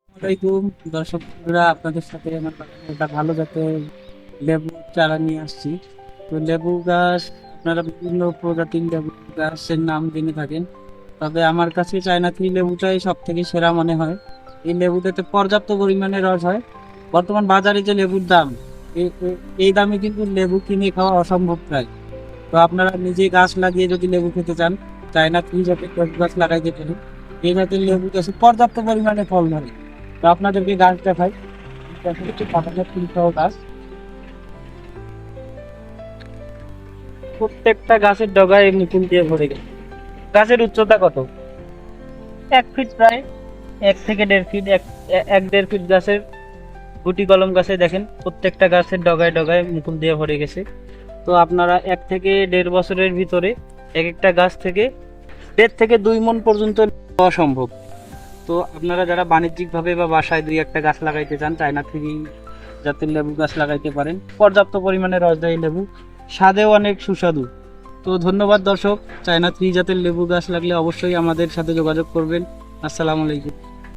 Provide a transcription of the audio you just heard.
আসসালামাইকুম দর্শক বন্ধুরা, আপনাদের সাথে আমার বাগানে একটা ভালো জাতের লেবু চারা নিয়ে আসছি। তো লেবু গাছ আপনারা বিভিন্ন প্রজাতির লেবু গাছের নাম জেনে থাকেন, তবে আমার কাছে চায়না থ্রি লেবুটাই সব থেকে সেরা মনে হয়। এই লেবুটাতে পর্যাপ্ত পরিমাণে রস হয়। বর্তমান বাজারে যে লেবুর দাম, এই দামে কিন্তু লেবু কিনে খাওয়া অসম্ভব প্রায়। তো আপনারা নিজে গাছ লাগিয়ে যদি লেবু খেতে চান, চায়না থ্রি জাতের লেবু গাছ লাগাইতে পারেন। এই জাতের লেবু গাছে পর্যাপ্ত পরিমাণে ফল ধরে। তো আপনাদেরকে গাছ দেখাই, দেখেন একটু বাগানের ফুল সহ গাছ। প্রত্যেকটা গাছের ডগায় মুকুল দিয়ে ভরে গেছে। গাছের উচ্চতা কত? 1 ফিট প্রায়, 1 থেকে 1.5 ফিট, 1-1.5 ফিট গাছের গুটি কলম গাছে দেখেন প্রত্যেকটা গাছের ডগায় ডগায় মুকুল দিয়ে ভরে গেছে। তো আপনারা 1 থেকে 1.5 বছরের ভিতরে এক একটা গাছ থেকে 1.5 থেকে 2 মণ পর্যন্ত পাওয়া সম্ভব। তো আপনারা যারা বাণিজ্যিকভাবে বা বাসায় 2-1টা গাছ লাগাইতে চান, চায়না থ্রি জাতের লেবু গাছ লাগাইতে পারেন। পর্যাপ্ত পরিমাণে রসদায়ী লেবু, স্বাদেও অনেক সুস্বাদু। তো ধন্যবাদ দর্শক, চায়না থ্রি জাতের লেবু গাছ লাগলে অবশ্যই আমাদের সাথে যোগাযোগ করবেন। আসসালামু আলাইকুম।